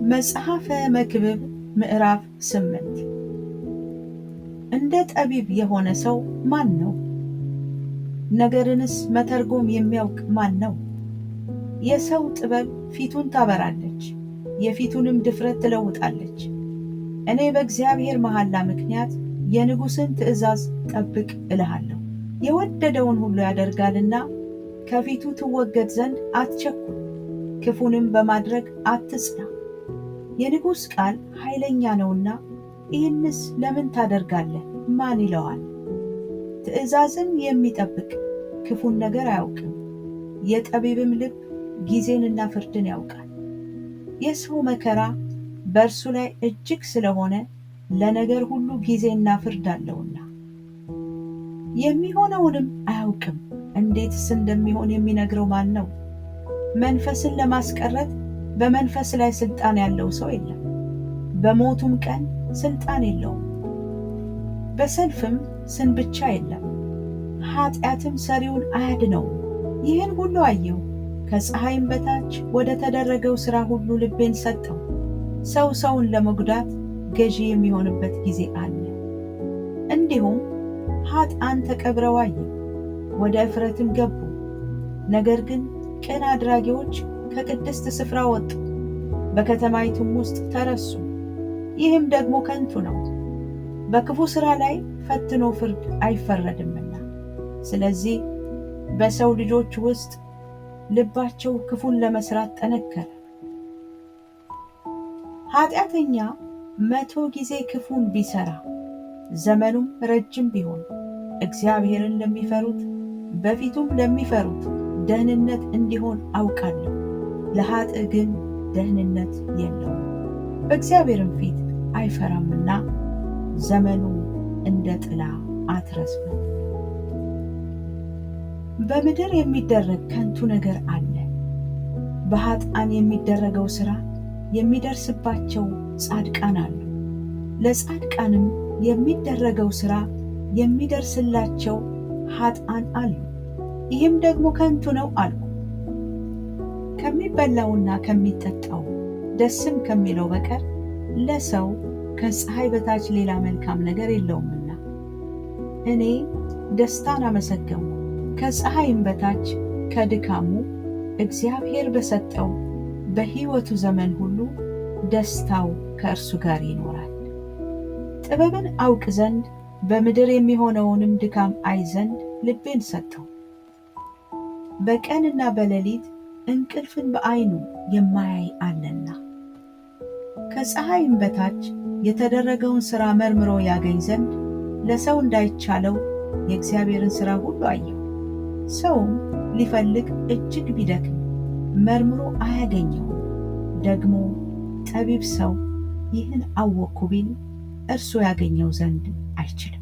መጽሐፈ መክብብ ምዕራፍ 8 እንደ ጠቢብ የሆነ ሰው ማን ነው? ነገርንስ መተርጎም የሚያውቅ ማን ነው? የሰው ጥበብ ፊቱን ታበራለች፣ የፊቱንም ድፍረት ትለውጣለች። እኔ በእግዚአብሔር መሐላ ምክንያት የንጉሥን ትእዛዝ ጠብቅ እልሃለሁ። የወደደውን ሁሉ ያደርጋልና ከፊቱ ትወገድ ዘንድ አትቸኩል፣ ክፉንም በማድረግ አትጽና። የንጉሥ ቃል ኃይለኛ ነውና ይህንስ ለምን ታደርጋለህ ማን ይለዋል? ትእዛዝን የሚጠብቅ ክፉን ነገር አያውቅም። የጠቢብም ልብ ጊዜንና ፍርድን ያውቃል። የሰው መከራ በእርሱ ላይ እጅግ ስለሆነ ለነገር ሁሉ ጊዜና ፍርድ አለውና። የሚሆነውንም አያውቅም፣ እንዴትስ እንደሚሆን የሚነግረው ማን ነው? መንፈስን ለማስቀረት በመንፈስ ላይ ሥልጣን ያለው ሰው የለም፣ በሞቱም ቀን ሥልጣን የለውም። በሰልፍም ስንብቻ የለም፣ ኃጢአትም ሰሪውን አያድነውም። ይህን ሁሉ አየሁ፣ ከፀሐይም በታች ወደ ተደረገው ሥራ ሁሉ ልቤን ሰጠው። ሰው ሰውን ለመጉዳት ገዢ የሚሆንበት ጊዜ አለ። እንዲሁም ኃጥአን ተቀብረው አየሁ፣ ወደ እፍረትም ገቡ። ነገር ግን ቅን አድራጊዎች ከቅድስት ስፍራ ወጡ፣ በከተማይቱም ውስጥ ተረሱ። ይህም ደግሞ ከንቱ ነው፣ በክፉ ሥራ ላይ ፈትኖ ፍርድ አይፈረድምና። ስለዚህ በሰው ልጆች ውስጥ ልባቸው ክፉን ለመሥራት ጠነከረ። ኃጢአተኛ 100 ጊዜ ክፉን ቢሠራ ዘመኑም ረጅም ቢሆን እግዚአብሔርን ለሚፈሩት በፊቱም ለሚፈሩት ደህንነት እንዲሆን አውቃለሁ። ለኃጥእ ግን ደህንነት የለውም፣ በእግዚአብሔርም ፊት አይፈራምና ዘመኑ እንደ ጥላ አትረዝምም። በምድር የሚደረግ ከንቱ ነገር አለ። በኃጥአን የሚደረገው ሥራ የሚደርስባቸው ጻድቃን አሉ። ለጻድቃንም የሚደረገው ሥራ የሚደርስላቸው ኃጥአን አሉ። ይህም ደግሞ ከንቱ ነው አልኩ። ከሚበላውና ከሚጠጣው ደስም ከሚለው በቀር ለሰው ከፀሐይ በታች ሌላ መልካም ነገር የለውምና። እኔ ደስታን አመሰገንኩ፣ ከፀሐይም በታች ከድካሙ እግዚአብሔር በሰጠው በሕይወቱ ዘመን ሁሉ ደስታው ከእርሱ ጋር ይኖራል። ጥበብን አውቅ ዘንድ በምድር የሚሆነውንም ድካም አይ ዘንድ ልቤን ሰጠው። በቀንና በሌሊት እንቅልፍን በዓይኑ የማያይ አለና። ከፀሐይም በታች የተደረገውን ሥራ መርምሮ ያገኝ ዘንድ ለሰው እንዳይቻለው የእግዚአብሔርን ሥራ ሁሉ አየው። ሰውም ሊፈልግ እጅግ ቢደክም መርምሮ አያገኘውም። ደግሞ ጠቢብ ሰው ይህን አወቅኩ ቢል እርሱ ያገኘው ዘንድ አይችልም።